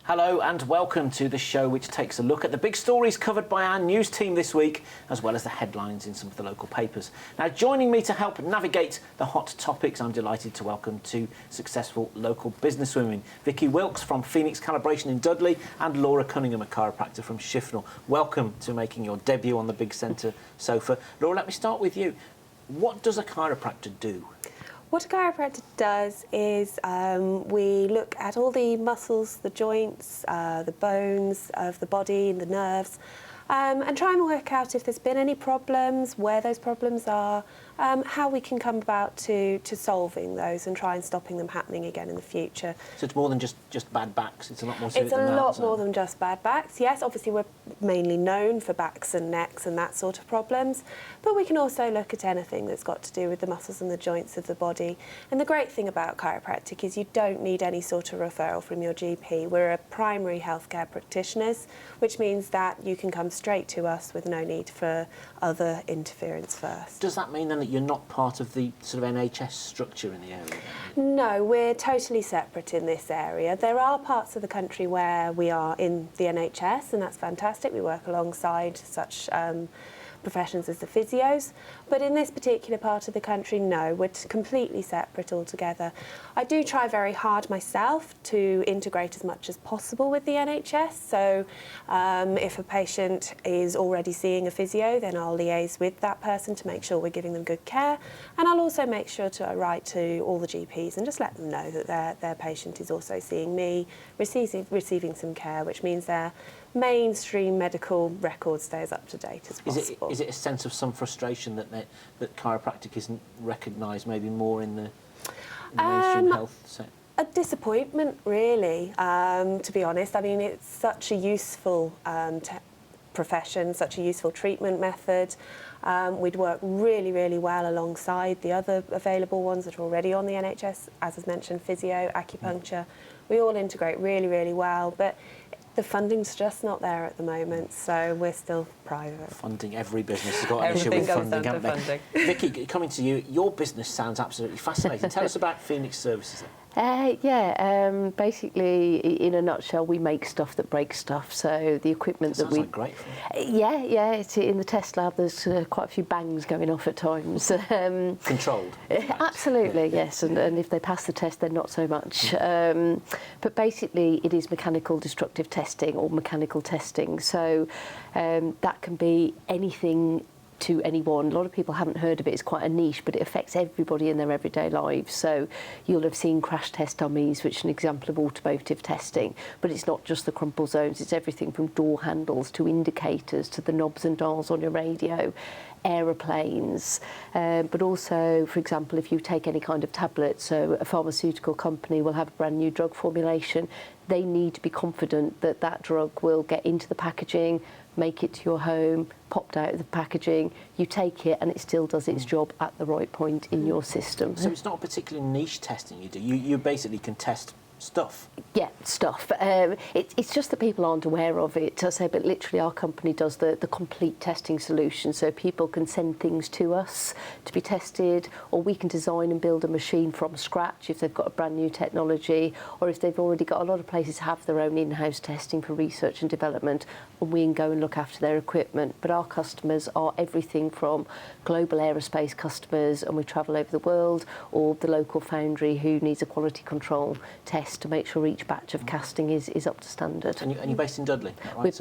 Hello and welcome to the show which takes a look at the big stories covered by our news team this week, as well as the headlines in some of the local papers. Now, joining me to help navigate the hot topics, I'm delighted to welcome two successful local businesswomen, Vicky Wilkes from Phoenix Calibration in Dudley and Laura Cunningham, a chiropractor from Shifnal. Welcome to making your debut on the Big Centre sofa. Laura, let me start with you. What does a chiropractor do? What a chiropractor does is we look at all the muscles, the joints, the bones of the body, the nerves, and try and work out if there's been any problems, where those problems are, how we can come about to solving those and try and stopping them happening again in the future. So it's more than just bad backs, it's a lot more to it than that. It's a lot isn't it? more than just bad backs. Yes, obviously we're mainly known for backs and necks and that sort of problems, but we can also look at anything that's got to do with the muscles and the joints of the body. And the great thing about chiropractic is you don't need any sort of referral from your GP. We're a primary healthcare practitioners, which means that you can come straight to us with no need for other interference first. Does that mean then that you're not part of the sort of NHS structure in the area? No, we're totally separate in this area. There are parts of the country where we are in the NHS, and that's fantastic. We work alongside such professions as the physios, but in this particular part of the country, no, we're completely separate altogether. I do try very hard myself to integrate as much as possible with the NHS, so if a patient is already seeing a physio, then I'll liaise with that person to make sure we're giving them good care, and I'll also make sure to write to all the GPs and just let them know that their patient is also seeing me, receiving some care, which means their mainstream medical record stay as up to date as possible. Is it a sense of some frustration that chiropractic isn't recognised maybe more in the mainstream health sector? A disappointment, really, to be honest. I mean, it's such a useful profession, such a useful treatment method. We'd work really, really well alongside the other available ones that are already on the NHS, as is mentioned, physio, acupuncture. We all integrate really, really well, but the funding's just not there at the moment, so we're still private. Funding, every business has got an issue with funding, haven't they? Vicky, coming to you, your business sounds absolutely fascinating. Tell us about Phoenix Services then. Basically, in a nutshell, we make stuff that breaks stuff. So the equipment that we... Sounds like great fun. It's in the test lab. There's quite a few bangs going off at times. Controlled? Absolutely, yes. And if they pass the test, then not so much. But basically, it is mechanical destructive testing or mechanical testing. So that can be anything to anyone. A lot of people haven't heard of it. It's quite a niche, but it affects everybody in their everyday lives. So you'll have seen crash test dummies, which is an example of automotive testing, but it's not just the crumple zones. It's everything from door handles to indicators to the knobs and dials on your radio, aeroplanes, but also, for example, if you take any kind of tablet, so a pharmaceutical company will have a brand new drug formulation, they need to be confident that that drug will get into the packaging, make it to your home, popped out of the packaging, you take it and it still does its job at the right point in your system. So it's not a particularly niche testing you do, you basically can test stuff? Yeah, stuff. It's just that people aren't aware of it, I say, but literally our company does the complete testing solution, so people can send things to us to be tested, or we can design and build a machine from scratch if they've got a brand new technology, or if they've already got, a lot of places have their own in-house testing for research and development, and we can go and look after their equipment. But our customers are everything from global aerospace customers, and we travel over the world, or the local foundry who needs a quality control test to make sure each batch of casting is up to standard. And you're based in Dudley, right?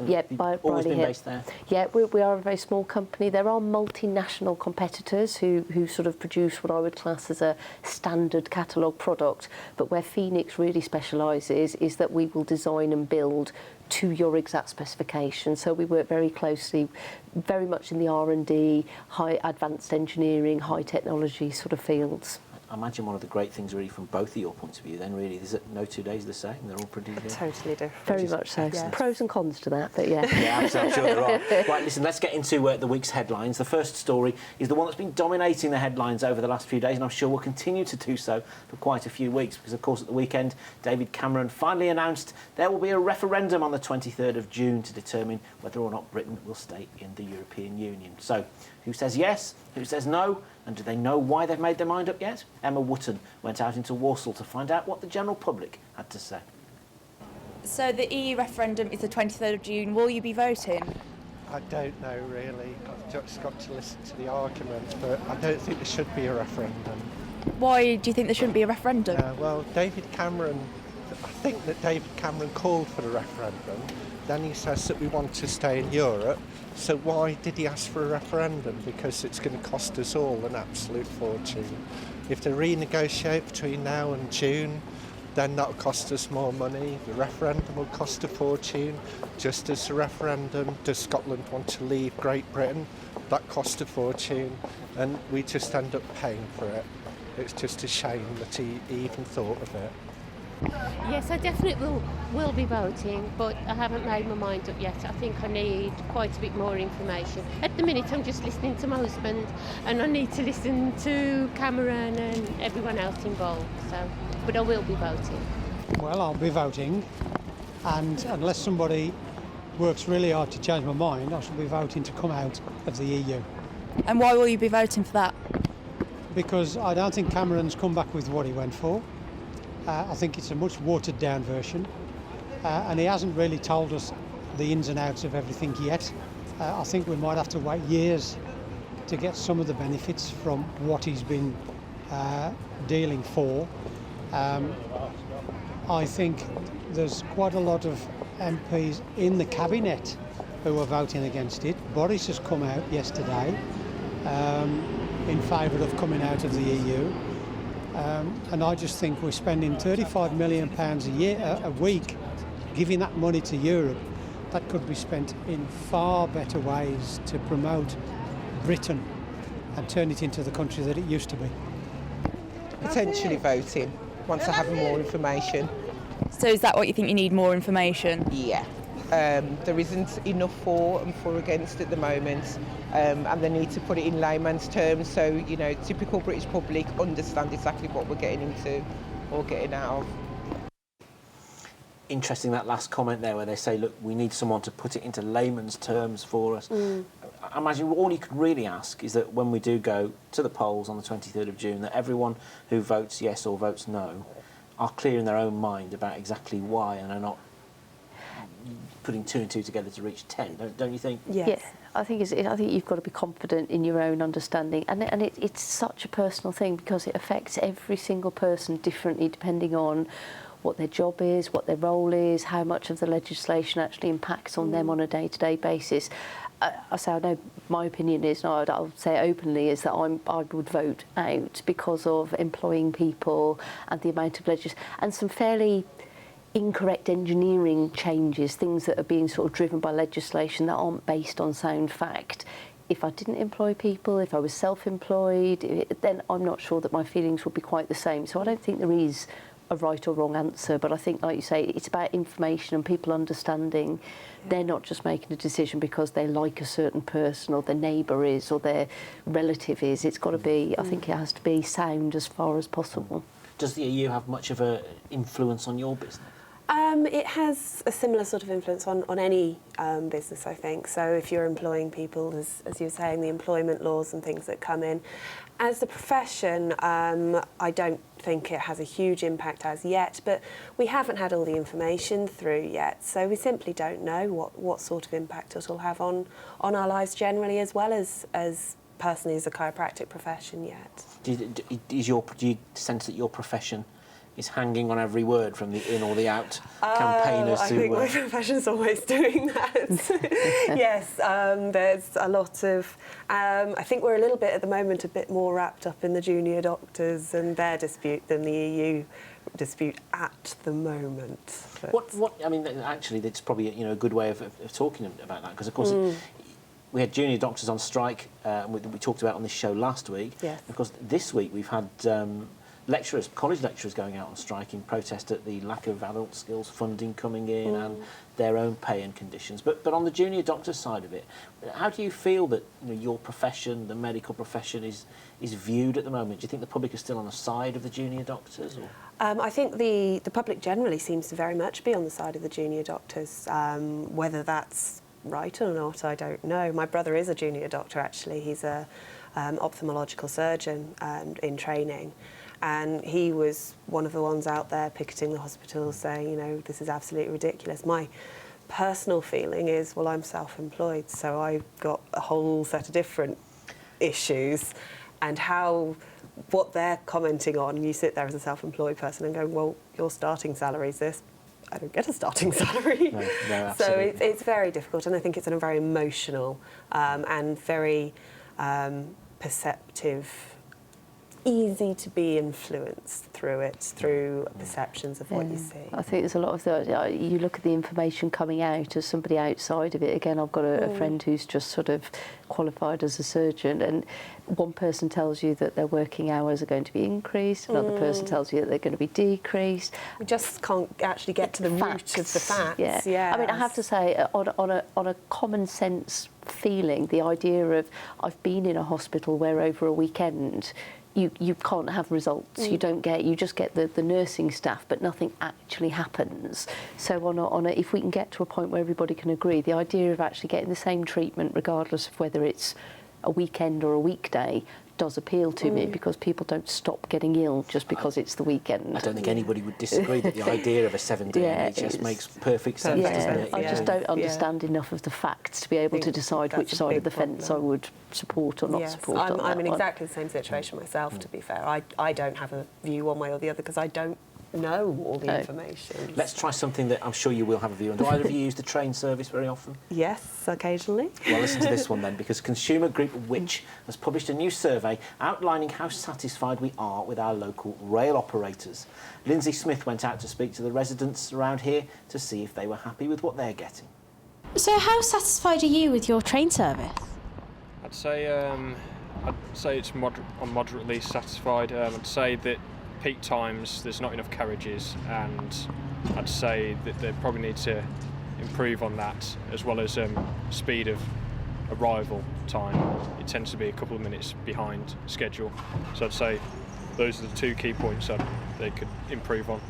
Always been based there? Yeah, we are a very small company. There are multinational competitors who sort of produce what I would class as a standard catalogue product, but where Phoenix really specialises is that we will design and build to your exact specification. So we work very closely, very much in the R&D, high advanced engineering, high technology sort of fields. I imagine one of the great things really from both of your points of view then really is that no 2 days are the same, they're all pretty totally different. Very much so. Yes. Pros and cons to that, but yeah. Yeah, absolutely, I'm sure there are. Right, listen, let's get into the week's headlines. The first story is the one that's been dominating the headlines over the last few days, and I'm sure will continue to do so for quite a few weeks, because of course at the weekend David Cameron finally announced there will be a referendum on the 23rd of June to determine whether or not Britain will stay in the European Union. So, who says yes? Who says no? And do they know why they've made their mind up yet? Emma Wotton went out into Walsall to find out what the general public had to say. So the EU referendum is the 23rd of June. Will you be voting? I don't know really. I've just got to listen to the arguments, but I don't think there should be a referendum. Why do you think there shouldn't be a referendum? Well, David Cameron, I think that David Cameron called for the referendum. Then he says that we want to stay in Europe. So why did he ask for a referendum? Because it's going to cost us all an absolute fortune. If they renegotiate between now and June, then that'll cost us more money. The referendum will cost a fortune. Just as the referendum, does Scotland want to leave Great Britain? That cost a fortune, and we just end up paying for it. It's just a shame that he even thought of it. Yes, I definitely will be voting, but I haven't made my mind up yet. I think I need quite a bit more information. At the minute, I'm just listening to my husband, and I need to listen to Cameron and everyone else involved. But I will be voting. Well, I'll be voting, and unless somebody works really hard to change my mind, I shall be voting to come out of the EU. And why will you be voting for that? Because I don't think Cameron's come back with what he went for. I think it's a much watered down version, and he hasn't really told us the ins and outs of everything yet. I think we might have to wait years to get some of the benefits from what he's been dealing for. I think there's quite a lot of MPs in the cabinet who are voting against it. Boris has come out yesterday in favour of coming out of the EU. And I just think we're spending £35 million a week giving that money to Europe. That could be spent in far better ways to promote Britain and turn it into the country that it used to be. Potentially voting once I have more information. So is that what you think you need, more information? Yeah. There isn't enough for and for against at the moment, and they need to put it in layman's terms so, you know, typical British public understand exactly what we're getting into or getting out of. Interesting, that last comment there where they say, look, we need someone to put it into layman's terms for us. I imagine all you could really ask is that when we do go to the polls on the 23rd of June, that everyone who votes yes or votes no are clear in their own mind about exactly why and are not putting two and two together to reach 10, don't you think? Yes. Yeah, I think you've got to be confident in your own understanding, and it's such a personal thing because it affects every single person differently depending on what their job is, what their role is, how much of the legislation actually impacts on them on a day-to-day basis. I know my opinion is, and I'll say it openly, is that I would vote out because of employing people and the amount of legislation and some fairly incorrect engineering changes, things that are being sort of driven by legislation that aren't based on sound fact. If I didn't employ people, if I was self-employed, then I'm not sure that my feelings would be quite the same. So I don't think there is a right or wrong answer, but I think, like you say, it's about information and people understanding they're not just making a decision because they like a certain person or their neighbour is or their relative is. It's got to be, I think it has to be sound as far as possible. Does the EU have much of an influence on your business? It has a similar sort of influence on any business, I think. So if you're employing people, as you were saying, the employment laws and things that come in. As a profession, I don't think it has a huge impact as yet, but we haven't had all the information through yet, so we simply don't know what sort of impact it will have on our lives generally, as well as personally as a chiropractic profession yet. Do you sense that your profession is hanging on every word from the in or the out campaigners? I think my profession's always doing that. Yes, there's a lot of... I think we're a little bit, at the moment, a bit more wrapped up in the junior doctors and their dispute than the EU dispute at the moment. But What? I mean, actually, it's probably a good way of talking about that, because, of course, we had junior doctors on strike, we talked about on this show last week. Yes. Of course, this week we've had... college lecturers going out on strike in protest at the lack of adult skills funding coming in and their own pay and conditions. But on the junior doctor side of it, how do you feel that your profession, the medical profession, is viewed at the moment? Do you think the public is still on the side of the junior doctors? Or? I think the public generally seems to very much be on the side of the junior doctors. Whether that's right or not, I don't know. My brother is a junior doctor, actually. He's a ophthalmological surgeon in training. And he was one of the ones out there picketing the hospital, saying, you know, this is absolutely ridiculous. My personal feeling is, well, I'm self-employed, so I've got a whole set of different issues, and what they're commenting on, you sit there as a self-employed person and go, well, your starting salary is this. I don't get a starting salary. No, so absolutely. it's very difficult, and I think it's a very emotional and very perceptive, easy to be influenced through it, through perceptions of what you see. I think there's a lot of that. You look at the information coming out as somebody outside of it. Again, I've got a friend who's just sort of qualified as a surgeon, and one person tells you that their working hours are going to be increased, another person tells you that they're going to be decreased. We just can't actually get to the root of the facts. Yeah. I mean, I have to say, on a common sense feeling, the idea of I've been in a hospital where over a weekend you can't have results. You just get the nursing staff, but nothing actually happens. So if we can get to a point where everybody can agree, the idea of actually getting the same treatment regardless of whether it's a weekend or a weekday does appeal to me, because people don't stop getting ill just because it's the weekend. I don't think anybody would disagree that the idea of a 7-day NHS makes perfect sense, doesn't it? I just don't understand enough of the facts to be able to decide which side of the fence I would support or not support. I'm in exactly the same situation myself, to be fair. I don't have a view one way or the other because I don't know all the information. Let's try something that I'm sure you will have a view on. Do either of you use the train service very often? Yes, occasionally. Well, listen to this one then, because consumer group Which has published a new survey outlining how satisfied we are with our local rail operators. Lindsay Smith went out to speak to the residents around here to see if they were happy with what they're getting. So how satisfied are you with your train service? I'd say it's moderately satisfied. I'd say that peak times there's not enough carriages, and I'd say that they probably need to improve on that, as well as speed of arrival time. It tends to be a couple of minutes behind schedule, so I'd say those are the two key points that they could improve on.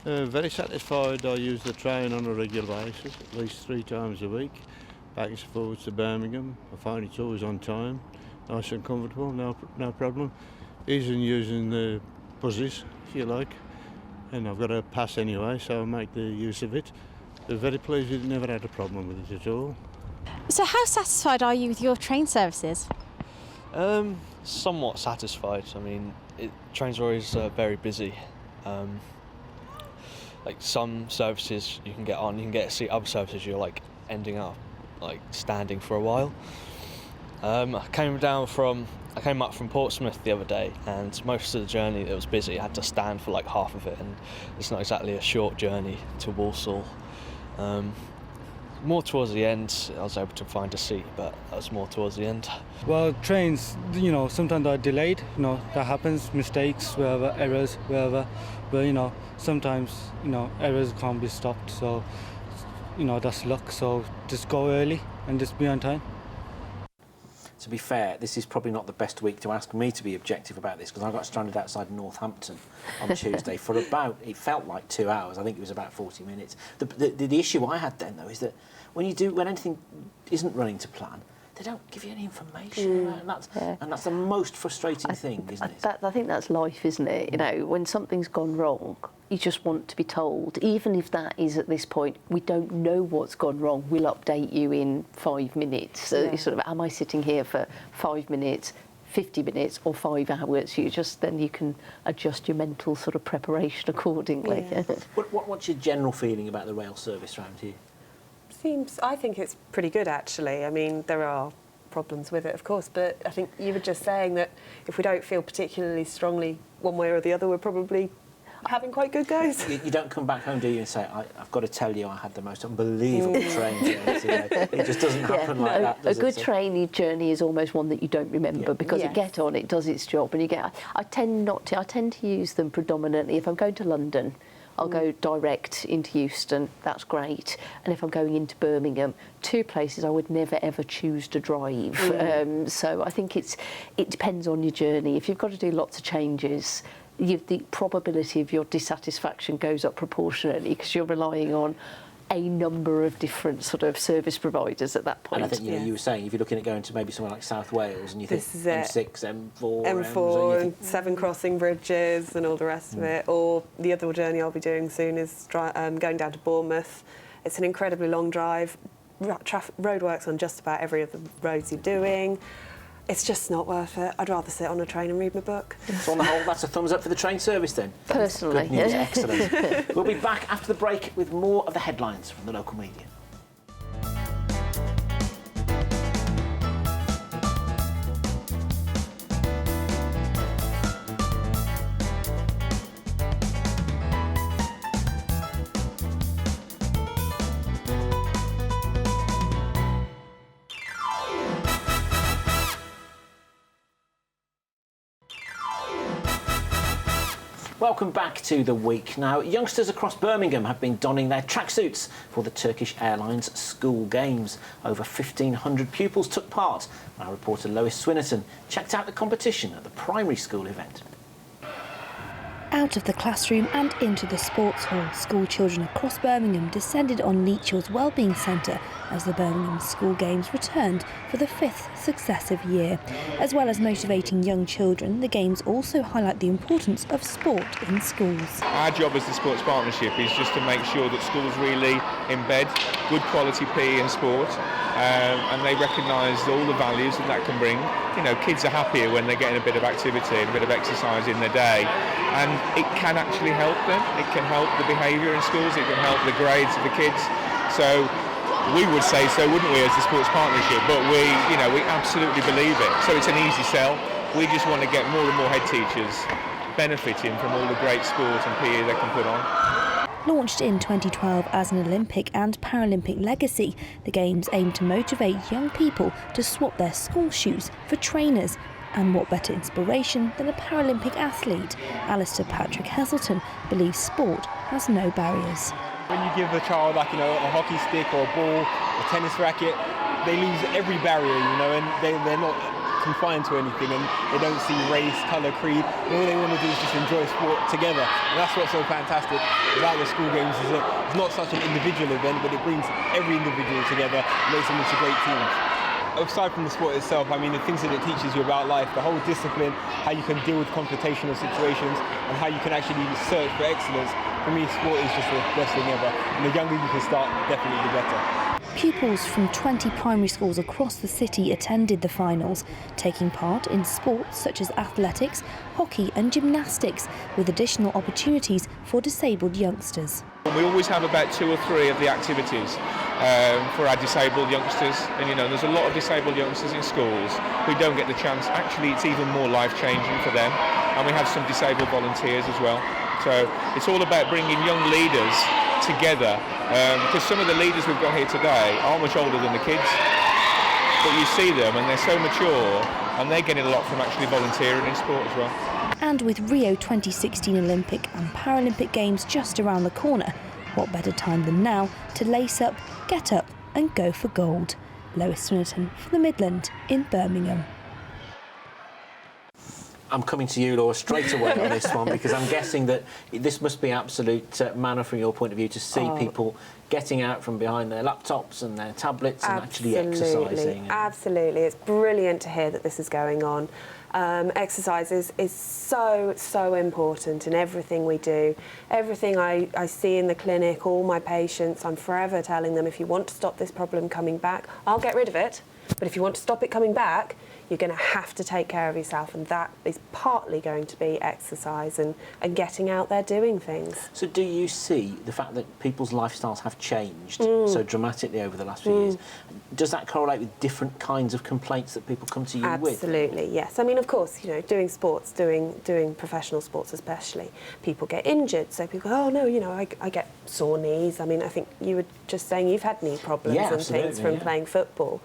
Very satisfied. I use the train on a regular basis, at least 3 times a week, backwards and forwards to Birmingham. I find it's always on time, nice and comfortable, no problem. Easy in using the buses, if you like, and I've got a pass anyway, so I make the use of it. They're very pleased with it, never had a problem with it at all. So how satisfied are you with your train services? Somewhat satisfied. I mean, trains are always very busy. Like some services you can get on, you can get a seat. Other services you're like ending up like standing for a while. I came up from Portsmouth the other day, and most of the journey it was busy. I had to stand for like half of it, and it's not exactly a short journey to Walsall. More towards the end, I was able to find a seat, but that was more towards the end. Well, trains, sometimes they're delayed. That happens, mistakes, wherever, errors, wherever. But sometimes errors can't be stopped. So that's luck. So just go early and just be on time. To be fair, this is probably not the best week to ask me to be objective about this, because I got stranded outside Northampton on Tuesday for it felt like 2 hours. I think it was about 40 minutes. The issue I had then, though, is that when anything isn't running to plan, they don't give you any information, and that's the most frustrating thing, isn't it? I think that's life, isn't it? When something's gone wrong, you just want to be told, even if that is at this point, we don't know what's gone wrong, we'll update you in 5 minutes. So sort of, am I sitting here for 5 minutes, 50 minutes or 5 hours? Then you can adjust your mental sort of preparation accordingly. Yeah. What's your general feeling about the rail service around here? I think it's pretty good, actually. I mean, there are problems with it, of course, but I think you were just saying that if we don't feel particularly strongly one way or the other, we're probably having quite good goes. You don't come back home, do you, and say, I've got to tell you I had the most unbelievable train journey today. It just doesn't happen like that, does a good train journey is almost one that you don't remember, because you get on, it does its job, and I tend to use them predominantly if I'm going to London. I'll go direct into Euston, that's great. And if I'm going into Birmingham, 2 places I would never ever choose to drive. So I think it depends on your journey. If you've got to do lots of changes, the probability of your dissatisfaction goes up proportionately, because you're relying on a number of different sort of service providers at that point. And I think you were saying, if you're looking at going to maybe somewhere like South Wales and you think This is it. M6, M4, M4 and 7 crossing bridges and all the rest of it. Or the other journey I'll be doing soon is going down to Bournemouth. It's an incredibly long drive. Roadworks on just about every of the roads you're doing. It's just not worth it. I'd rather sit on a train and read my book. So on the whole, that's a thumbs up for the train service then? Personally. Good news, excellent. We'll be back after the break with more of the headlines from the local media. Welcome back to The Week. Now, youngsters across Birmingham have been donning their tracksuits for the Turkish Airlines school games. Over 1,500 pupils took part. Our reporter Lois Swinnerton checked out the competition at the primary school event. Out of the classroom and into the sports hall, school children across Birmingham descended on Leachill's Wellbeing Centre as the Birmingham School Games returned for the 5th successive year. As well as motivating young children, the Games also highlight the importance of sport in schools. Our job as the Sports Partnership is just to make sure that schools really embed good quality PE and sport, and they recognise all the values that can bring. You know, kids are happier when they're getting a bit of activity and a bit of exercise in their day, and it can actually help them. It can help the behaviour in schools, it can help the grades of the kids. So we would say so, wouldn't we, as the Sports Partnership, but we absolutely believe it. So it's an easy sell. We just want to get more and more head teachers benefiting from all the great sport and PE they can put on. Launched in 2012 as an Olympic and Paralympic legacy, the Games aim to motivate young people to swap their school shoes for trainers. And what better inspiration than a Paralympic athlete? Alistair Patrick Heselton believes sport has no barriers. When you give a child a hockey stick or a ball, a tennis racket, they lose every barrier, and they're not confined to anything, and they don't see race, colour, creed. All they want to do is just enjoy sport together. And that's what's so fantastic about the school games, is that it's not such an individual event, but it brings every individual together and makes them into great teams. Aside from the sport itself, the things that it teaches you about life, the whole discipline, how you can deal with confrontational situations, and how you can actually search for excellence. For me, sport is just the best thing ever. And the younger you can start, definitely the better. Pupils from 20 primary schools across the city attended the finals, taking part in sports such as athletics, hockey and gymnastics, with additional opportunities for disabled youngsters. We always have about 2 or 3 of the activities for our disabled youngsters, and there's a lot of disabled youngsters in schools who don't get the chance. Actually, it's even more life-changing for them, and we have some disabled volunteers as well. So it's all about bringing young leaders together, because some of the leaders we've got here today are much older than the kids, but you see them and they're so mature, and they're getting a lot from actually volunteering in sport as well. And with Rio 2016 Olympic and Paralympic Games just around the corner, what better time than now to lace up, get up and go for gold. Lois Swinnerton for the Midland in Birmingham. I'm coming to you, Laura, straight away on this one, because I'm guessing that this must be absolute manna from your point of view to see people getting out from behind their laptops and their tablets and actually exercising. Absolutely. It's brilliant to hear that this is going on. Exercise is so important in everything we do. Everything I see in the clinic, all my patients, I'm forever telling them, if you want to stop this problem coming back, I'll get rid of it, but if you want to stop it coming back, you're going to have to take care of yourself, and that is partly going to be exercise and getting out there doing things. So do you see the fact that people's lifestyles have changed so dramatically over the last few years? Does that correlate with different kinds of complaints that people come to you with? Absolutely, yes. Of course, doing sports, doing professional sports especially, people get injured. So people go, oh no, I get sore knees. I think you were just saying you've had knee problems and things from playing football.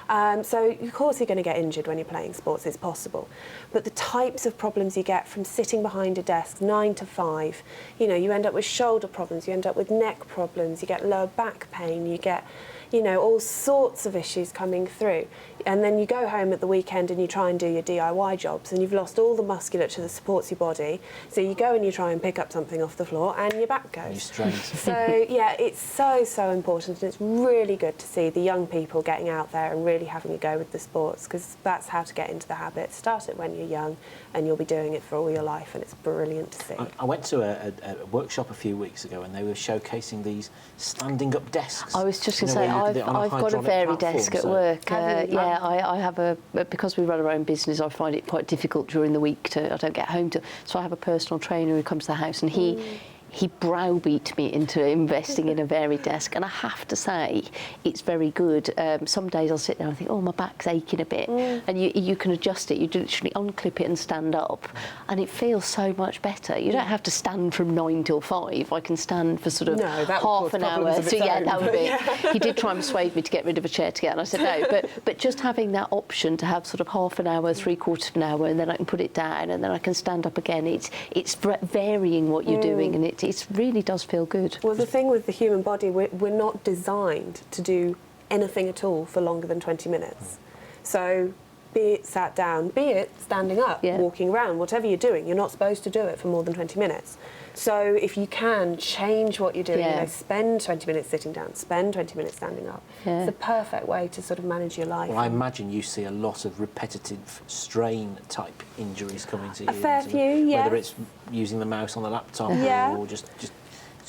So of course you're going to get injured when you're playing sports, it's possible. But the types of problems you get from sitting behind a desk 9 to 5, you end up with shoulder problems, you end up with neck problems, you get lower back pain, you get you know, all sorts of issues coming through. And then you go home at the weekend and you try and do your DIY jobs and you've lost all the musculature that supports your body. So you go and you try and pick up something off the floor and your back goes. You're strained. So, yeah, it's so important, and it's really good to see the young people getting out there and really having a go with the sports, because that's how to get into the habit. Start it when you're young and you'll be doing it for all your life, and it's brilliant to see. I went to a workshop a few weeks ago and they were showcasing these standing up desks. I was just going to You say, know, where you did it on I've got a hydraulic Vary platform, desk at so- work. Yeah, I have a, because we run our own business, I find it quite difficult during the week I don't get home to, so I have a personal trainer who comes to the house, and he browbeat me into investing in a Vary desk, and I have to say it's very good. Some days I'll sit there and think, oh, my back's aching a bit, and you can adjust it. You literally unclip it and stand up, and it feels so much better. You don't have to stand from 9 till 5. I can stand for sort of half an hour. So yeah, that would be. He did try and persuade me to get rid of a chair to get, and I said no. But just having that option to have sort of half an hour, 3/4 of an hour, and then I can put it down, and then I can stand up again. It's varying what you're doing, and it really does feel good. Well, the thing with the human body, we're not designed to do anything at all for longer than 20 minutes. So be it sat down, be it standing up, walking around, whatever you're doing, you're not supposed to do it for more than 20 minutes. So if you can change what you're doing, you know, spend 20 minutes sitting down, spend 20 minutes standing up. It's the perfect way to sort of manage your life. Well, I imagine you see a lot of repetitive strain type injuries coming to you. A fair few, yeah. Whether it's using the mouse on the laptop or just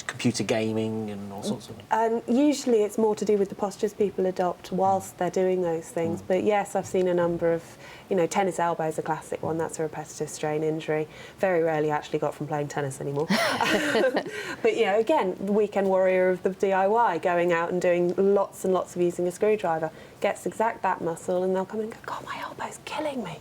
computer gaming and all sorts of... And usually it's more to do with the postures people adopt whilst they're doing those things. But yes, I've seen a number of, you know, tennis elbow is a classic one. That's a repetitive strain injury. Very rarely actually got from playing tennis anymore. But, you know, again, the weekend warrior of the DIY, going out and doing lots and lots of using a screwdriver, gets exact that muscle, and they'll come in and go, God, my elbow's killing me.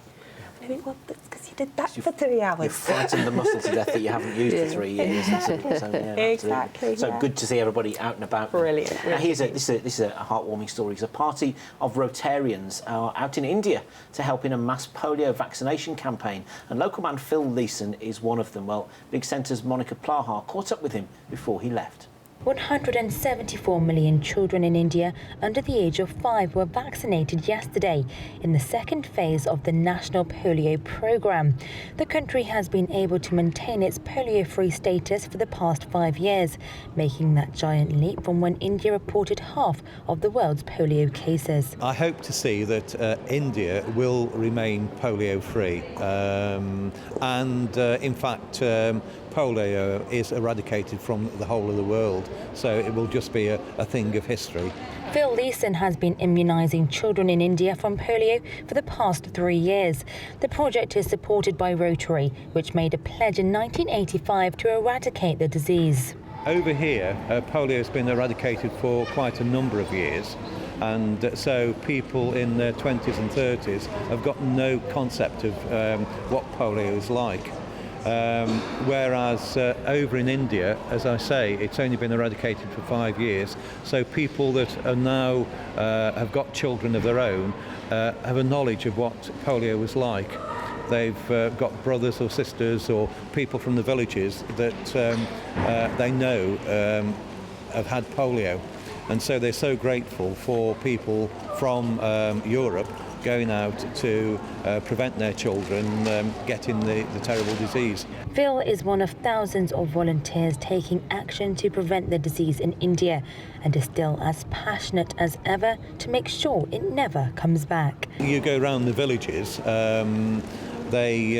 And I think, well, that's because you did that for 3 hours. You've frightened the muscle to death that you haven't used for 3 years. Exactly. So, yeah, Exactly, So yeah. good to see everybody out and about. Brilliant. Now, this is a heartwarming story. A party of Rotarians are out in India to help in a mass polio vaccination campaign, and local man Phil Leeson is one of them. Well, Big Centre's Monica Plahar caught up with him before he left. 174 million children in India under the age of 5 were vaccinated yesterday in the second phase of the National Polio Programme. The country has been able to maintain its polio-free status for the past 5 years, making that giant leap from when India reported half of the world's polio cases. I hope to see that India will remain polio-free, and in fact polio is eradicated from the whole of the world, so it will just be a thing of history. Phil Leeson has been immunising children in India from polio for the past 3 years. The project is supported by Rotary, which made a pledge in 1985 to eradicate the disease. Over here, polio has been eradicated for quite a number of years, and so people in their 20s and 30s have got no concept of what polio is like. Whereas over in India, as I say, it's only been eradicated for 5 years, so people that are now have got children of their own have a knowledge of what polio was like. They've got brothers or sisters or people from the villages that they know have had polio, and so they're so grateful for people from Europe going out to prevent their children getting the terrible disease. Phil is one of thousands of volunteers taking action to prevent the disease in India, and is still as passionate as ever to make sure it never comes back. You go around the villages, they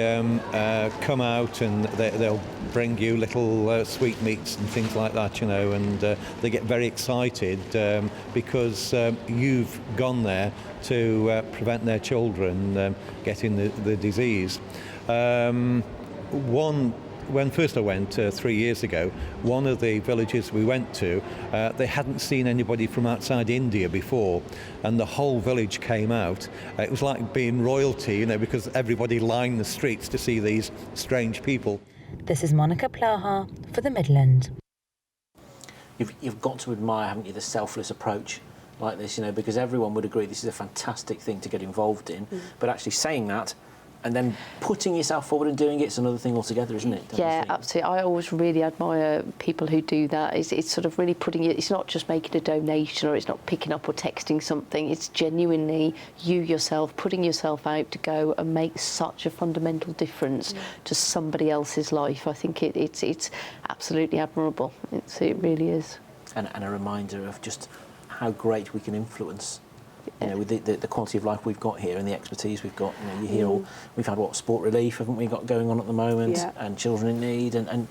come out and they'll bring you little sweetmeats and things like that, you know, and they get very excited because you've gone there to prevent their children getting the disease. When first I went 3 years ago, one of the villages we went to, they hadn't seen anybody from outside India before, and the whole village came out. It was like being royalty, you know, because everybody lined the streets to see these strange people. This is Monica Plahar for the Midland. You've got to admire, haven't you, the selfless approach like this, you know, because everyone would agree this is a fantastic thing to get involved in, but actually saying that, And then putting yourself forward and doing it's another thing altogether, isn't it? Yeah, absolutely. I always really admire people who do that. It's sort of really putting it, it's not just making a donation or it's not picking up or texting something. It's genuinely you yourself, putting yourself out to go and make such a fundamental difference to somebody else's life. I think it's absolutely admirable. It really is. And a reminder of just how great we can influence. You know, with the quality of life we've got here and the expertise we've got, you know, you hear all, we've had sport relief, haven't we, got going on at the moment, and children in need, and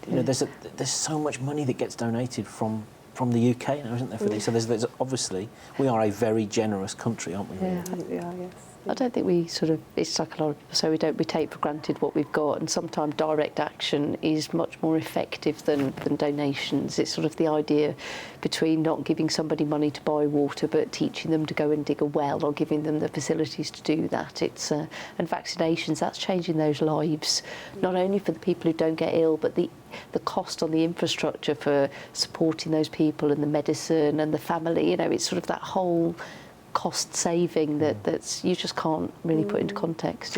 you know, there's so much money that gets donated from the UK now, isn't there, for these? So there's obviously, we are a very generous country, aren't we? Yeah, I think we are, yes. I don't think we sort of, it's like a lot of people say, we take for granted what we've got, and sometimes direct action is much more effective than donations. It's sort of the idea between not giving somebody money to buy water but teaching them to go and dig a well or giving them the facilities to do that. It's and vaccinations, that's changing those lives, not only for the people who don't get ill, but the cost on the infrastructure for supporting those people and the medicine and the family. You know, it's sort of that whole cost saving that's you just can't really put into context.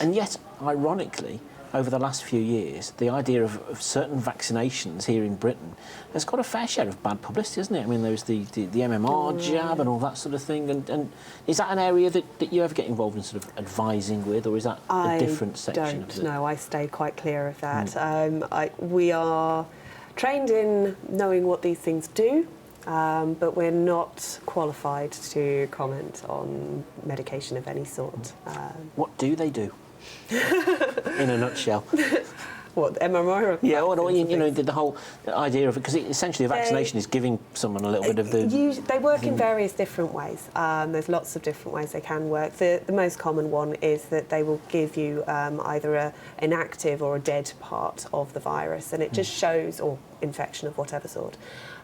And yet, ironically, over the last few years, the idea of certain vaccinations here in Britain has got a fair share of bad publicity, hasn't it? I mean, there's the MMR jab and all that sort of thing. And is that an area that you ever get involved in sort of advising with, or is that a different section? I don't know. I stay quite clear of that. We are trained in knowing what these things do. But we're not qualified to comment on medication of any sort. What do they do? In a nutshell. What, MMR? Yeah, well, you know, the whole idea of it, because essentially a vaccination is giving someone a little bit of the... They work in various different ways. There's lots of different ways they can work. The most common one is that they will give you either an active or a dead part of the virus, and it just shows, or infection of whatever sort.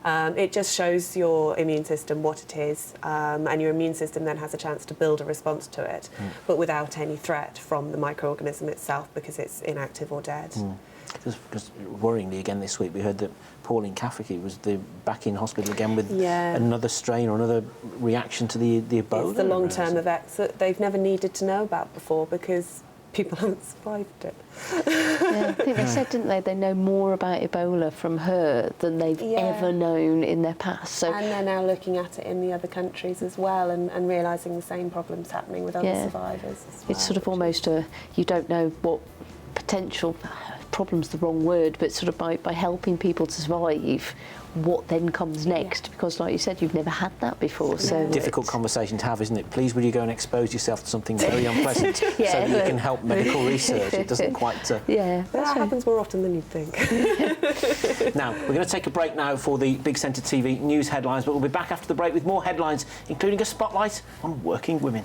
It just shows your immune system what it is, and your immune system then has a chance to build a response to it, but without any threat from the microorganism itself because it's inactive or dead. Because worryingly, again this week, we heard that Pauline Kafiki was back in hospital again with another strain or another reaction to the Ebola. It's the long-term effects that they've never needed to know about before because people haven't survived it. Yeah, I think they said, didn't they? They know more about Ebola from her than they've ever known in their past. So, and they're now looking at it in the other countries as well and realising the same problems happening with other survivors as well. It's sort of almost you don't know what potential problem's the wrong word, but sort of by helping people to survive, what then comes next, because like you said, you've never had that before. So difficult conversation to have, isn't it? Please will you go and expose yourself to something very unpleasant so that you can help medical research. It doesn't quite that happens more often than you'd think. Now we're going to take a break now for the Big Centre TV news headlines, but we'll be back after the break with more headlines, including a spotlight on working women.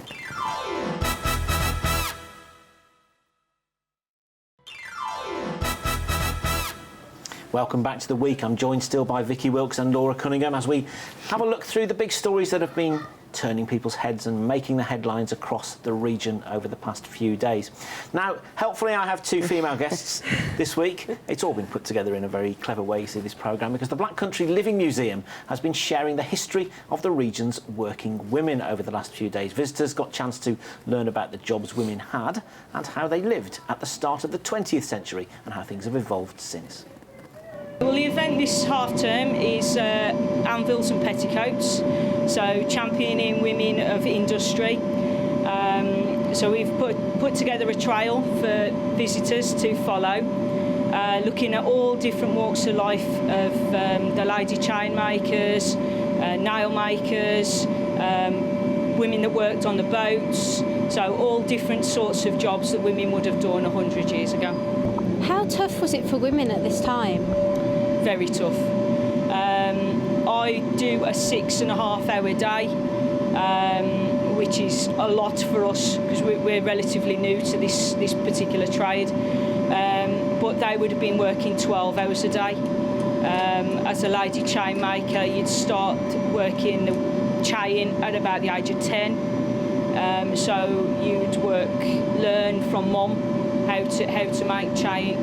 Welcome back to The Week. I'm joined still by Vicky Wilkes and Laura Cunningham as we have a look through the big stories that have been turning people's heads and making the headlines across the region over the past few days. Now, helpfully, I have two female guests this week. It's all been put together in a very clever way, you see, this programme, because the Black Country Living Museum has been sharing the history of the region's working women over the last few days. Visitors got a chance to learn about the jobs women had and how they lived at the start of the 20th century and how things have evolved since. Well, the event this half term is Anvils and Petticoats, so championing women of industry. So we've put together a trail for visitors to follow, looking at all different walks of life of the lady chain makers, nail makers, women that worked on the boats, so all different sorts of jobs that women would have done 100 years ago. How tough was it for women at this time? Very tough. I do a 6.5-hour day, which is a lot for us because we're relatively new to this particular trade. But they would have been working 12 hours a day. As a lady chain maker, you'd start working the chain at about the age of 10. So you'd learn from mum how to make chain.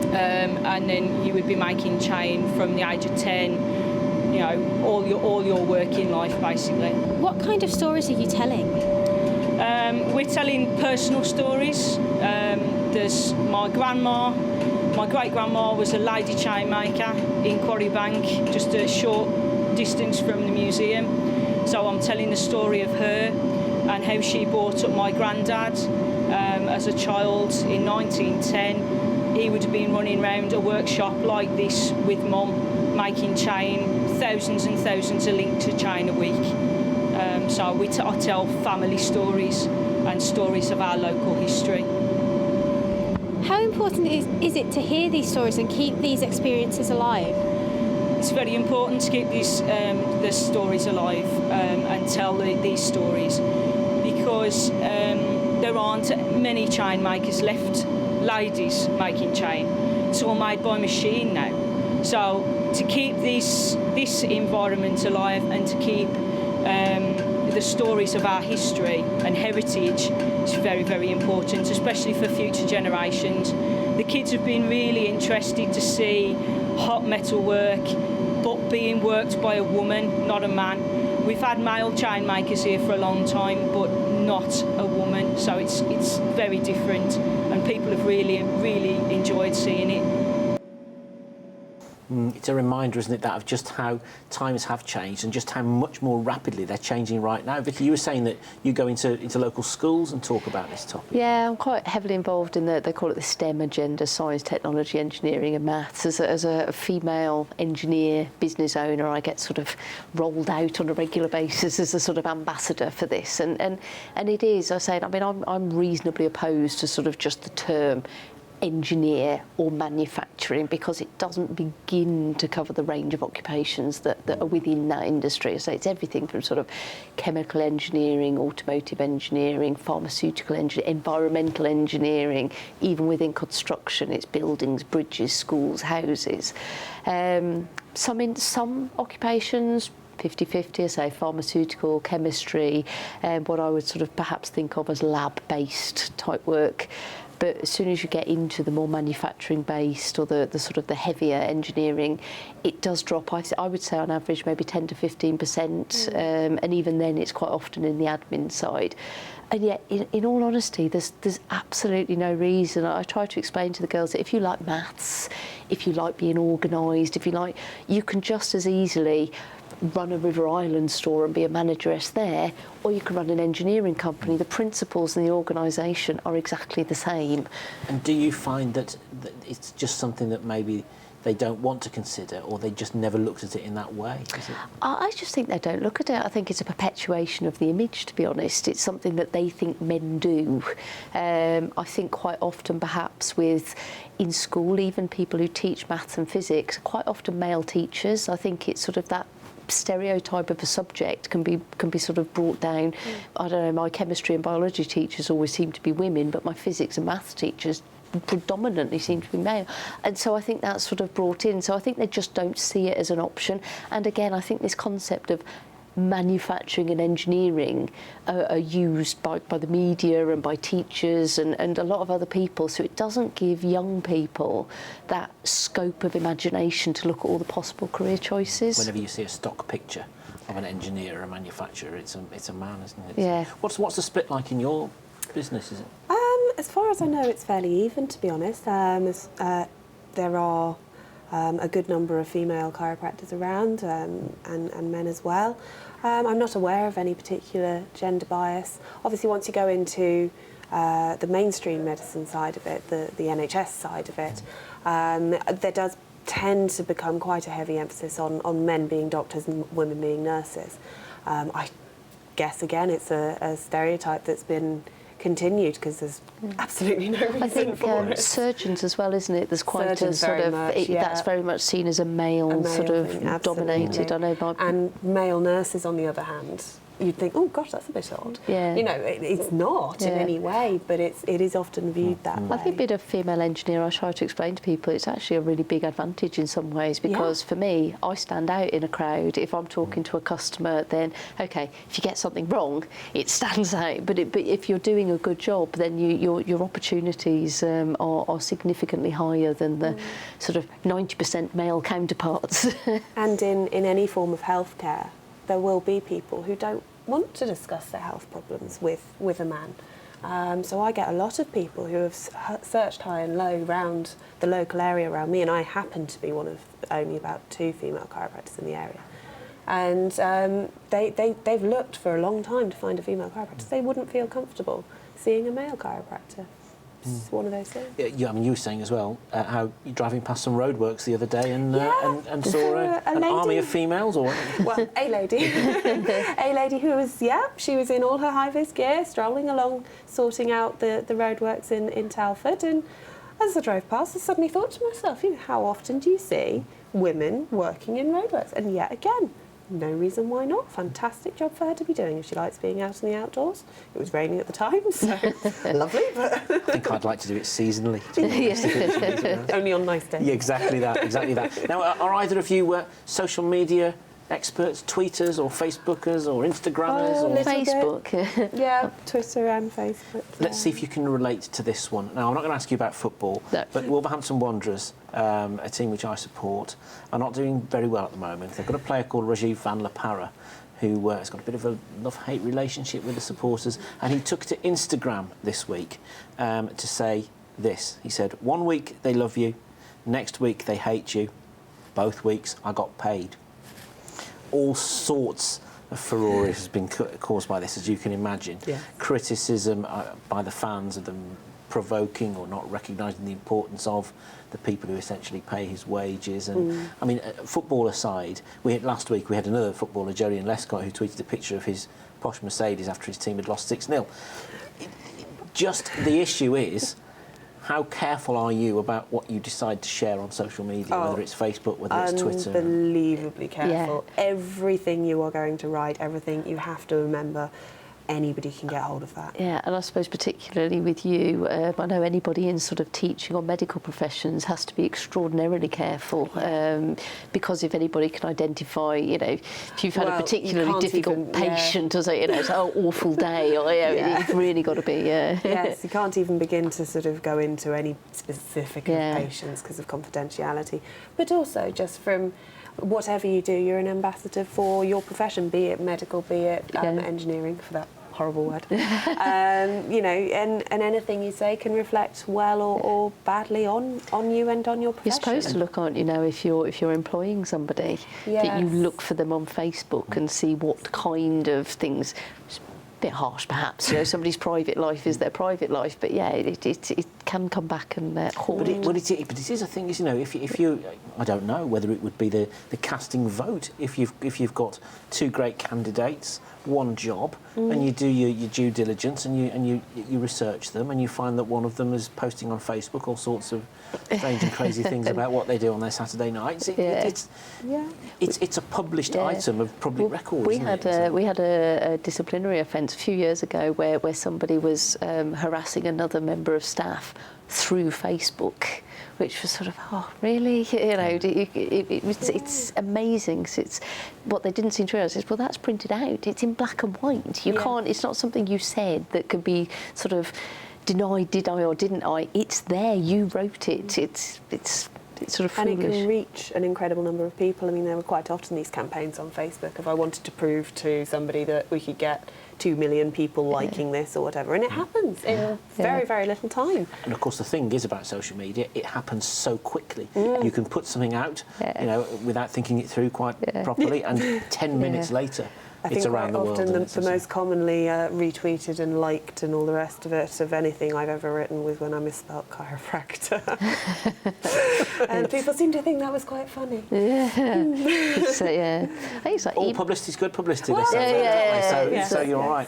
And then you would be making chain from the age of 10, you know, all your working life basically. What kind of stories are you telling? We're telling personal stories. There's my grandma. My great-grandma was a lady chain maker in Quarry Bank, just a short distance from the museum. So I'm telling the story of her and how she brought up my granddad as a child in 1910. He would have been running around a workshop like this with Mum, making chain, thousands and thousands of links of chain a week. So I tell family stories and stories of our local history. How important is it to hear these stories and keep these experiences alive? It's very important to keep these the stories alive and tell these stories, because there aren't many chain makers left, ladies making chain. It's all made by machine now. So to keep this environment alive and to keep the stories of our history and heritage is very, very important, especially for future generations. The kids have been really interested to see hot metal work, but being worked by a woman, not a man. We've had male chain makers here for a long time, but not a woman, so it's very different, and people have really, really enjoyed seeing it. It's a reminder, isn't it, that of just how times have changed and just how much more rapidly they're changing right now. Vicky, you were saying that you go into local schools and talk about this topic. Yeah, I'm quite heavily involved in they call it the STEM agenda, science, technology, engineering and maths. As a female engineer, business owner, I get sort of rolled out on a regular basis as a sort of ambassador for this. And it is, I say, I mean, I'm reasonably opposed to sort of just the term engineer or manufacturing, because it doesn't begin to cover the range of occupations that are within that industry. So it's everything from sort of chemical engineering, automotive engineering, pharmaceutical engineering, environmental engineering, even within construction, it's buildings, bridges, schools, houses. Some occupations 50-50, I say pharmaceutical, chemistry, what I would sort of perhaps think of as lab-based type work. But as soon as you get into the more manufacturing-based or the sort of the heavier engineering, it does drop. I would say on average maybe 10 to 15%, and even then it's quite often in the admin side. And yet, in all honesty, there's absolutely no reason. I try to explain to the girls that if you like maths, if you like being organised, if you like, you can just as easily run a River Island store and be a manageress there, or you can run an engineering company. The principles and the organisation are exactly the same. And do you find that it's just something that maybe they don't want to consider, or they just never looked at it in that way? I just think they don't look at it. I think it's a perpetuation of the image, to be honest. It's something that they think men do. I think quite often perhaps in school, even people who teach maths and physics, quite often male teachers. I think it's sort of that stereotype of a subject can be sort of brought down. I don't know, my chemistry and biology teachers always seem to be women, but my physics and maths teachers predominantly seem to be male. And so I think that's sort of brought in. So I think they just don't see it as an option. And again, I think this concept of manufacturing and engineering are used by the media and by teachers and a lot of other people, so it doesn't give young people that scope of imagination to look at all the possible career choices. Whenever you see a stock picture of an engineer or a manufacturer, it's a man, isn't it? Yeah. What's the split like in your business, is it? As far as I know, it's fairly even, to be honest. There are a good number of female chiropractors around, and men as well. I'm not aware of any particular gender bias. Obviously, once you go into the mainstream medicine side of it, the NHS side of it, there does tend to become quite a heavy emphasis on men being doctors and women being nurses. I guess, again, it's a stereotype that's been continued because there's absolutely no reason I think for it. Surgeons as well, isn't it? There's quite Surgeons a sort of that's very much seen as a male sort of thing, dominated. I know and male nurses, on the other hand, you'd think, oh gosh, that's a bit odd. Yeah. You know, it's not in any way, but it is often viewed that way. I think being a female engineer, I try to explain to people it's actually a really big advantage in some ways, because for me, I stand out in a crowd. If I'm talking to a customer, then okay, if you get something wrong, it stands out. But if you're doing a good job, then your opportunities are significantly higher than the sort of 90% male counterparts. And in any form of healthcare, there will be people who don't want to discuss their health problems with a man. So I get a lot of people who have searched high and low around the local area around me, and I happen to be one of only about 2 female chiropractors in the area. And they've looked for a long time to find a female chiropractor. They wouldn't feel comfortable seeing a male chiropractor. It's one of those things. Yeah, I mean, you were saying as well how you're driving past some roadworks the other day and saw an army of females, or well, a lady who was she was in all her high-vis gear, strolling along, sorting out the roadworks in Telford, and as I drove past, I suddenly thought to myself, how often do you see women working in roadworks? And yet again, no reason why not. Fantastic job for her to be doing if she likes being out in the outdoors. It was raining at the time, so lovely. But I think I'd like to do it seasonally. Only on nice days. Yeah, exactly that. Now, are either of you social media experts, tweeters or Facebookers or Instagrammers? Or Facebook. Yeah, Twitter and Facebook. Let's see if you can relate to this one. Now, I'm not going to ask you about football, but Wolverhampton Wanderers, a team which I support, are not doing very well at the moment. They've got a player called Rajiv van La Parra, who has got a bit of a love-hate relationship with the supporters, and he took to Instagram this week to say this. He said, 1 week they love you, next week they hate you, both weeks I got paid. All sorts of furore has been caused by this, as you can imagine. Yeah. Criticism by the fans of them provoking or not recognising the importance of the people who essentially pay his wages. And I mean, football aside, last week we had another footballer, Jolyon Lescott, who tweeted a picture of his posh Mercedes after his team had lost 6-0. Just the issue is, how careful are you about what you decide to share on social media, whether it's Facebook, whether it's Twitter? Unbelievably careful. Yeah. Everything you are going to write, everything, you have to remember anybody can get hold of that. Yeah, and I suppose particularly with you, I know anybody in sort of teaching or medical professions has to be extraordinarily careful, because if anybody can identify, if you've had a particularly difficult patient or something, it's an awful day, or you've really got to be. Yes, you can't even begin to sort of go into any specific patients because of confidentiality, but also just from whatever you do, you're an ambassador for your profession, be it medical, be it engineering, for that horrible word. And anything you say can reflect well or badly on you and on your profession. You're supposed to look, aren't you, now, if you're employing somebody, that you look for them on Facebook and see what kind of things. It's a bit harsh, perhaps. Somebody's private life is their private life, but it can come back and haunt. But it is a thing, if you, I don't know whether it would be the casting vote. If you've got 2 great candidates, 1 job, and you do your due diligence and you research them, and you find that one of them is posting on Facebook all sorts of strange and crazy things about what they do on their Saturday nights. It's a published item of public record. We had a disciplinary offence a few years ago where somebody was harassing another member of staff through Facebook, which was sort of, really? It's amazing. It's what they didn't seem to realise is, well, that's printed out. It's in black and white. You can't. It's not something you said that could be sort of denied. Did I or didn't I? It's there. You wrote it. It's sort of foolish. And it can reach an incredible number of people. I mean, there were quite often these campaigns on Facebook. If I wanted to prove to somebody that we could get 2 million people liking this or whatever, and it happens in very, very little time. And of course, the thing is about social media, it happens so quickly. You can put something out, without thinking it through quite properly, and 10 minutes later, it's around the world. I think quite often the most commonly retweeted and liked and all the rest of it of anything I've ever written was when I misspelt chiropractor. And people seem to think that was quite funny. Yeah. So, I think it's like all publicity is good publicity. Well, so you're all right.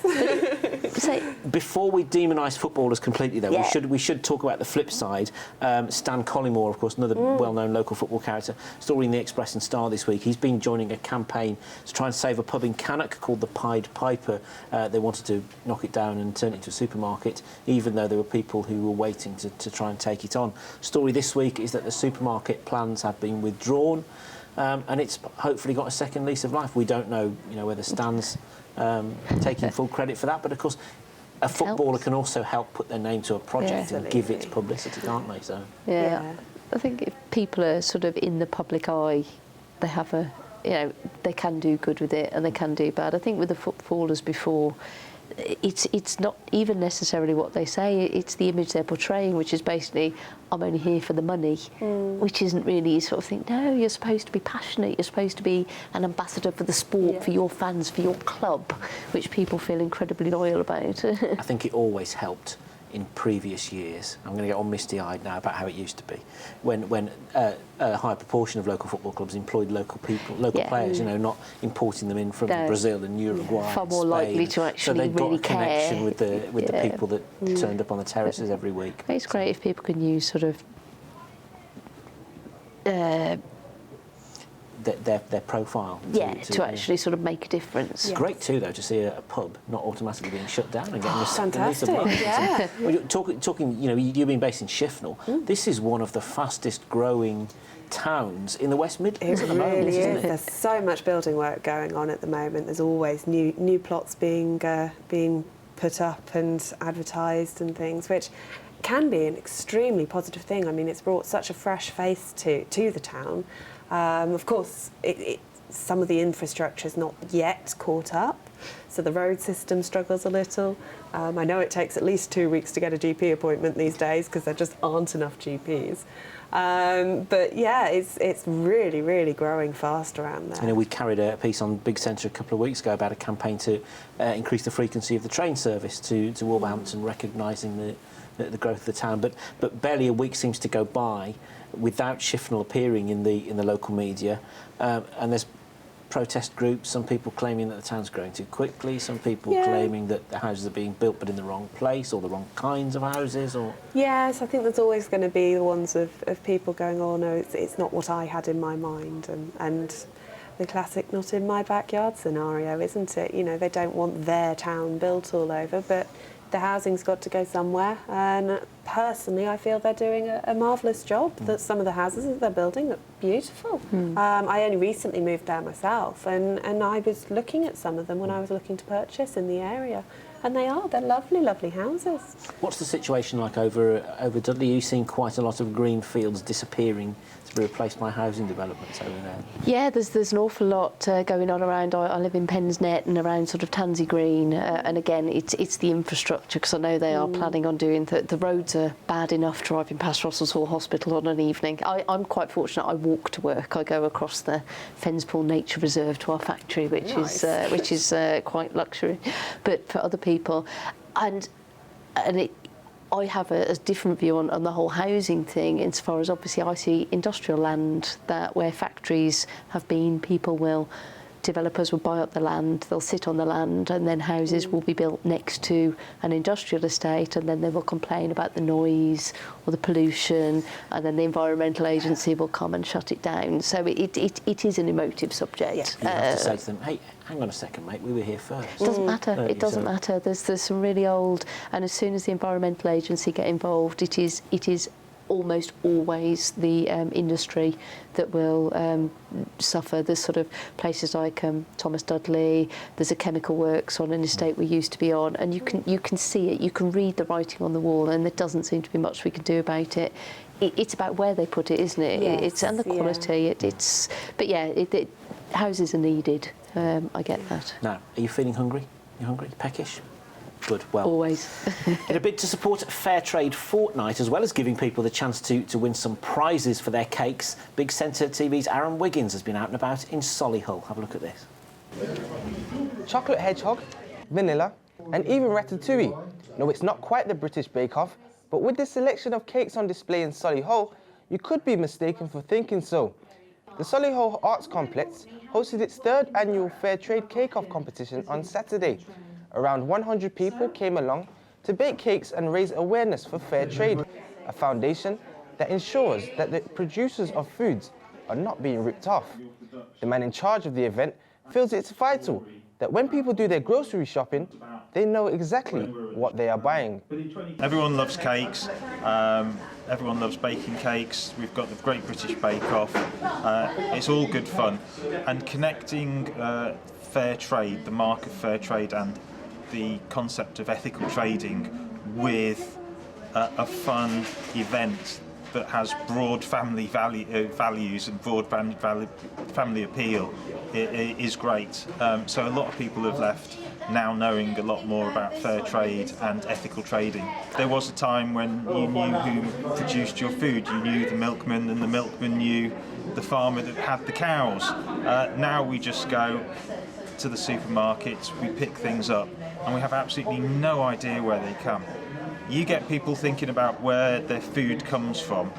Before we demonise footballers completely, though, we should talk about the flip side. Stan Collymore, of course, another well-known local football character, story in the Express and Star this week. He's been joining a campaign to try and save a pub in Cannock called the Pied Piper. They wanted to knock it down and turn it into a supermarket, even though there were people who were waiting to try and take it on. Story this week is that the supermarket plans have been withdrawn, and it's hopefully got a second lease of life. We don't know, whether Stan's taking full credit for that, but of course, a footballer can also help put their name to a project and give it publicity, can't they? So I think if people are sort of in the public eye, they have a you know, they can do good with it and they can do bad. I think with the footballers before, it's not even necessarily what they say, it's the image they're portraying, which is basically, I'm only here for the money, which isn't really sort of thing. No, you're supposed to be passionate, you're supposed to be an ambassador for the sport, for your fans, for your club, which people feel incredibly loyal about. I think it always helped in previous years. I'm going to get all misty-eyed now about how it used to be, when a high proportion of local football clubs employed local people, local players, you know, not importing them in from Brazil and Uruguay. Far more Spain. likely to actually so they've really got a connection with the people that turned up on the terraces every week. It's great if people can use sort of their profile. To actually sort of make a difference. It's great too, though, to see a pub not automatically being shut down and getting fantastic. Well, you're talking, you know, you've been based in Shifnal. This is one of the fastest growing towns in the West Midlands at the moment, really isn't it? There's so much building work going on at the moment. There's always new plots being put up and advertised and things, which can be an extremely positive thing. I mean, it's brought such a fresh face to the town. Of course, some of the infrastructure is not yet caught up, so the road system struggles a little. I know it takes at least 2 weeks to get a GP appointment these days because there just aren't enough GPs. But yeah, it's really, really growing fast around there. You know, we carried a piece on Big Centre a couple of weeks ago about a campaign to increase the frequency of the train service to Wolverhampton, recognising the growth of the town. But barely a week seems to go by without Shifnal appearing in the local media, and there's protest groups, some people claiming that the town's growing too quickly, some people claiming that the houses are being built but in the wrong place or the wrong kinds of houses. Or yes, I think there's always going to be the ones of people going, oh no, it's not what I had in my mind, and the classic not in my backyard scenario, isn't it? You know, they don't want their town built all over, but the housing's got to go somewhere, and personally I feel they're doing a marvellous job. That some of the houses that they're building look beautiful. I only recently moved there myself, and I was looking at some of them when I was looking to purchase in the area, and they're lovely, lovely houses. what's the situation like over Dudley? Are you seeing quite a lot of green fields disappearing to be replaced by housing developments over there? Yeah, there's an awful lot going on around. I live in Pensnet and around sort of Tansy Green, and again, it's the infrastructure, because I know they are planning on doing the roads are bad enough driving past Rossall's Hall Hospital on an evening. I'm quite fortunate. I walk to work. I go across the Fenspool Nature Reserve to our factory, which is quite luxury, but for other people, and I have a different view on the whole housing thing, insofar as obviously I see industrial land that where factories have been, developers will buy up the land, they'll sit on the land, and then houses will be built next to an industrial estate, and then they will complain about the noise or the pollution, and then the environmental agency will come and shut it down. So it is an emotive subject. You have to say to them, hey, hang on a second, mate, we were here first. It doesn't matter. It doesn't matter. There's some really old, and as soon as the environmental agency get involved, it is almost always the industry that will suffer. There's sort of places like Thomas Dudley. There's a chemical works on an estate we used to be on, and you can see it. You can read the writing on the wall, and there doesn't seem to be much we can do about it. It's about where they put it, isn't it? Yes, it's and the quality. But yeah, houses are needed. I get that. Now, are you feeling hungry? You hungry? Peckish? Good, well. Always. In a bid to support Fair Trade Fortnight, as well as giving people the chance to win some prizes for their cakes, Big Centre TV's Aaron Wiggins has been out and about in Solihull. Have a look at this. Chocolate hedgehog, vanilla, and even ratatouille. No, it's not quite the British Bake Off, but with this selection of cakes on display in Solihull, you could be mistaken for thinking so. The Solihull Arts Complex hosted its third annual Fair Trade Cake Off competition on Saturday. Around 100 people came along to bake cakes and raise awareness for fair trade, a foundation that ensures that the producers of foods are not being ripped off. The man in charge of the event feels it's vital that when people do their grocery shopping, they know exactly what they are buying. Everyone loves cakes, everyone loves baking cakes. We've got the Great British Bake Off. It's all good fun. And connecting fair trade, the mark of fair trade, and the concept of ethical trading with a fun event that has broad family values and broad family appeal is great. So a lot of people have left now knowing a lot more about fair trade and ethical trading. There was a time when you knew who produced your food. You knew the milkman, and the milkman knew the farmer that had the cows. Now we just go to the supermarkets, we pick things up, and we have absolutely no idea where they come. You get people thinking about where their food comes from.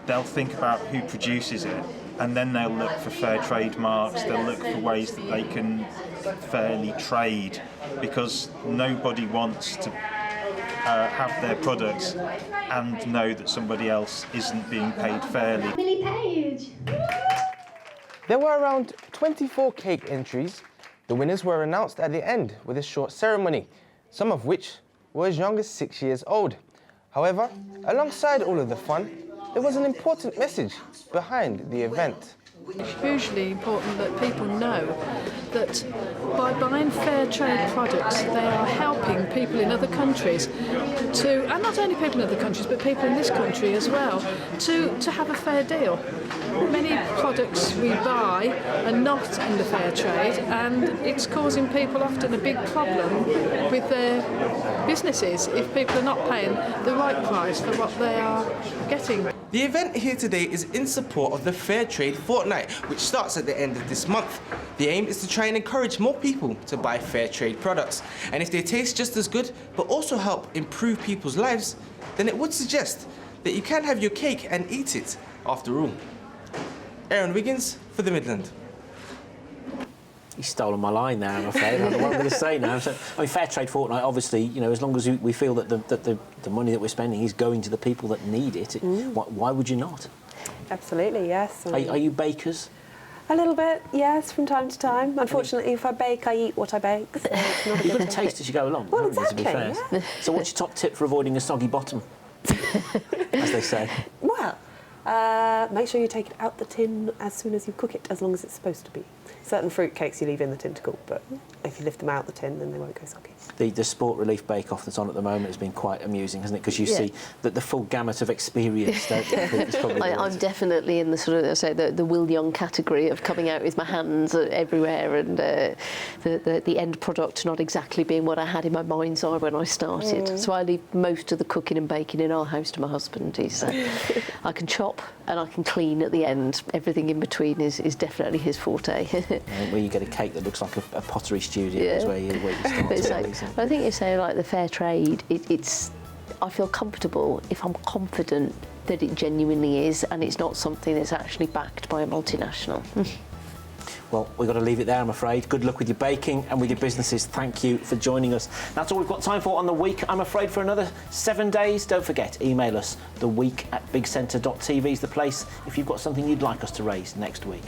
They'll think about who produces it, and then they'll look for fair trade marks, they'll look for ways that they can fairly trade, because nobody wants to have their products and know that somebody else isn't being paid fairly. Millie Page! There were around 24 cake entries. The winners were announced at the end with a short ceremony, some of which were as young as 6 years old. However, alongside all of the fun, there was an important message behind the event. It's hugely important that people know that by buying fair trade products, they are helping people in other countries to, and not only people in other countries, but people in this country as well, to have a fair deal. Many products we buy are not in the fair trade, and it's causing people often a big problem with their businesses if people are not paying the right price for what they are getting. The event here today is in support of the Fair Trade Fortnight, which starts at the end of this month. The aim is to try and encourage more people to buy fair trade products, and if they taste just as good but also help improve people's lives, then it would suggest that you can have your cake and eat it after all. Aaron Wiggins for the Midland. He's stolen my line there, I'm afraid. I don't know what I'm going to say now. So, I mean, Fair Trade Fortnight, obviously, you know, as long as we feel that the money that we're spending is going to the people that need it, why would you not? Absolutely, yes. Are you bakers? A little bit, yes, from time to time. Unfortunately, if I bake, I eat what I bake. So it's not a You've got to good taste as you go along. Well, haven't you, to be exactly, fair? yeah. So what's your top tip for avoiding a soggy bottom, as they say? Well, make sure you take it out the tin as soon as you cook it, as long as it's supposed to be. Certain fruit cakes you leave in the tin to cook, but if you lift them out the tin, then they won't go soggy. The Sport Relief Bake Off that's on at the moment has been quite amusing, hasn't it? Because you see the full gamut of experience, don't you? It's probably I'm definitely in the sort of the Will Young category of coming out with my hands everywhere, and the end product not exactly being what I had in my mind's eye when I started. So I leave most of the cooking and baking in our house to my husband. I can chop and I can clean at the end. Everything in between is definitely his forte. Where you get a cake that looks like a pottery studio is where you start. But I think you're saying like the fair trade, I feel comfortable if I'm confident that it genuinely is, and it's not something that's actually backed by a multinational. Well, we've got to leave it there, I'm afraid. Good luck with your baking and with your businesses. Thank you for joining us. That's all we've got time for on The Week, I'm afraid, for another 7 days. Don't forget, email us. theweek@bigcentre.tv is the place if you've got something you'd like us to raise next week.